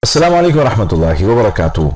अस्सलाम वालेकुम रहमतुल्लाहि व बरकातुहू।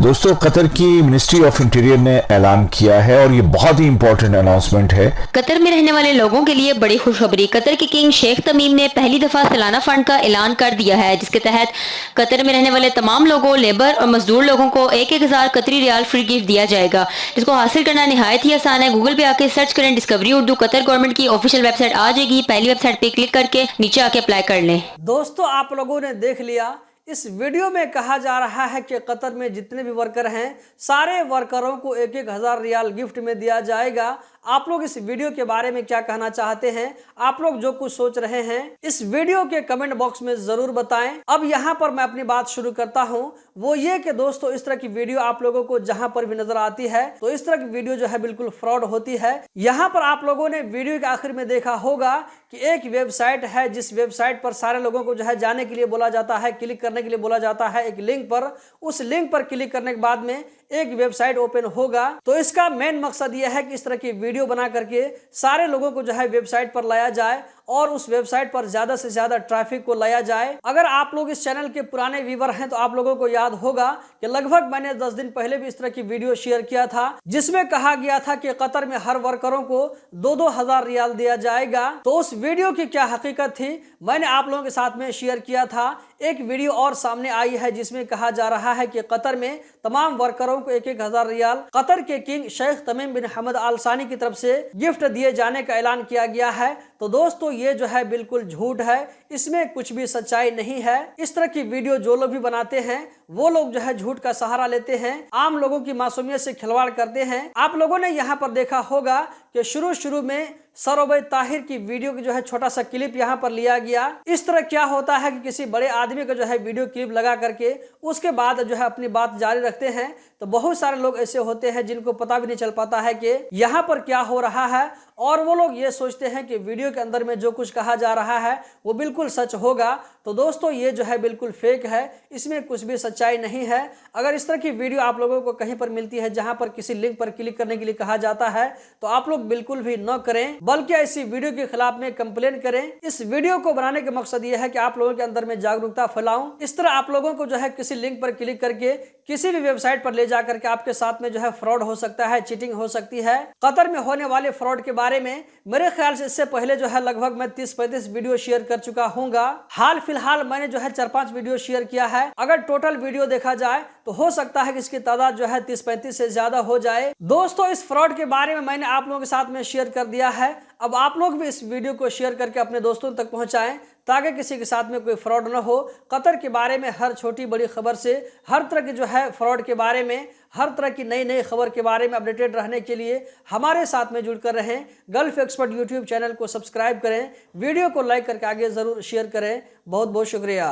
दोस्तों, कतर की मिनिस्ट्री ऑफ इंटीरियर ने ऐलान किया है और ये बहुत ही इंपॉर्टेंट अनाउंसमेंट है। कतर में रहने वाले लोगों के लिए बड़ी खुशखबरी। कतर के किंग शेख तमीम ने पहली दफा सालाना फंड का ऐलान कर दिया है, जिसके तहत कतर में रहने वाले तमाम लोगों, लेबर और मजदूर लोगों को 1,000 कतरी रियाल फ्री गिफ्ट दिया जाएगा, जिसको हासिल करना निहायत ही आसान है। गूगल पे आके सर्च करें डिस्कवरी उर्दू। कतर गवर्नमेंट की ऑफिशियल वेबसाइट आ जाएगी। पहली वेबसाइट पे क्लिक करके नीचे आके अप्लाई कर लें। दोस्तों, आप लोगों ने देख लिया, इस वीडियो में कहा जा रहा है कि कतर में जितने भी वर्कर हैं सारे वर्करों को 1,000 रियाल गिफ्ट में दिया जाएगा। आप लोग इस वीडियो के बारे में क्या कहना चाहते हैं? आप लोग जो कुछ सोच रहे हैं इस वीडियो के कमेंट बॉक्स में जरूर बताएं। अब यहाँ पर मैं अपनी बात शुरू करता हूँ, वो ये कि दोस्तों, इस तरह की वीडियो आप लोगों को जहां पर भी नजर आती है तो इस तरह की वीडियो जो है बिल्कुल फ्रॉड होती है। यहाँ पर आप लोगों ने वीडियो के आखिर में देखा होगा कि एक वेबसाइट है, जिस वेबसाइट पर सारे लोगों को जो है जाने के लिए बोला जाता है, क्लिक करने के लिए बोला जाता है एक लिंक पर। उस लिंक पर क्लिक करने के बाद में एक वेबसाइट ओपन होगा। तो इसका मेन मकसद यह है कि इस तरह की वीडियो बना करके सारे लोगों को जो है वेबसाइट पर लाया जाए और उस वेबसाइट पर ज्यादा से ज्यादा ट्रैफिक को लाया जाए। अगर आप लोग इस चैनल के पुराने व्यूवर हैं तो आप लोगों को याद होगा कि लगभग मैंने 10 दिन पहले भी इस तरह की वीडियो शेयर किया था, जिसमें कहा गया था कि कतर में हर वर्करों को 2-2 हजार रियाल दिया जाएगा। तो उस वीडियो की क्या हकीकत थी मैंने आप लोगों के साथ में शेयर किया था। एक वीडियो और सामने आई है जिसमें कहा जा रहा है कि कतर में तमाम वर्करों को 1,000 रियाल कतर के किंग शेख तमीम बिन हमद आल सानी की तरफ से गिफ्ट दिए जाने का ऐलान किया गया है। तो दोस्तों, ये जो है बिल्कुल झूठ है, इसमें कुछ भी सच्चाई नहीं है। इस तरह की वीडियो जो लोग भी बनाते हैं वो लोग जो है झूठ का सहारा लेते हैं, आम लोगों की मासूमियत से खिलवाड़ करते हैं। आप लोगों ने यहाँ पर देखा होगा कि शुरू में सरोबे ताहिर की वीडियो की जो है छोटा सा क्लिप यहाँ पर लिया गया। इस तरह क्या होता है कि किसी बड़े आदमी का जो है वीडियो क्लिप लगा करके उसके बाद जो है अपनी बात जारी रखते हैं। तो बहुत सारे लोग ऐसे होते हैं जिनको पता भी नहीं चल पाता है कि यहाँ पर क्या हो रहा है, और वो लोग ये सोचते हैं कि वीडियो के अंदर में जो कुछ कहा जा रहा है वो बिल्कुल सच होगा। तो दोस्तों, ये जो है बिल्कुल फेक है, इसमें कुछ भी सच्चाई नहीं है। अगर इस तरह की वीडियो आप लोगों को कहीं पर मिलती है जहां पर किसी लिंक पर क्लिक करने के लिए कहा जाता है तो आप लोग बिल्कुल भी न करें, बल्कि ऐसी वीडियो के खिलाफ में कंप्लेन करें। इस वीडियो को बनाने का मकसद ये है कि आप लोगों के अंदर में जागरूकता फैलाऊं। इस तरह आप लोगों को जो है किसी लिंक पर क्लिक करके किसी भी वेबसाइट पर ले जाकर के आपके साथ में जो है फ्रॉड हो सकता है, चीटिंग हो सकती है। कतर में होने वाले फ्रॉड के बारे में मेरे ख्याल से इससे पहले जो है लगभग मैं 30-35 वीडियो शेयर कर चुका हूँगा। हाल फिलहाल मैंने जो है 4-5 वीडियो शेयर किया है। अगर टोटल वीडियो देखा जाए तो हो सकता है कि इसकी तादाद जो है 30-35 से ज्यादा हो जाए। दोस्तों, इस फ्रॉड के बारे में मैंने आप लोगों के साथ में शेयर कर दिया है। अब आप लोग भी इस वीडियो को शेयर करके अपने दोस्तों तक पहुंचाएं ताकि किसी के साथ में कोई फ्रॉड न हो। कतर के बारे में हर छोटी बड़ी खबर से, हर तरह की जो है फ्रॉड के बारे में, हर तरह की नई खबर के बारे में अपडेटेड रहने के लिए हमारे साथ में जुड़कर रहें। गल्फ एक्सपर्ट यूट्यूब चैनल को सब्सक्राइब करें, वीडियो को लाइक करके आगे जरूर शेयर करें। बहुत बहुत शुक्रिया।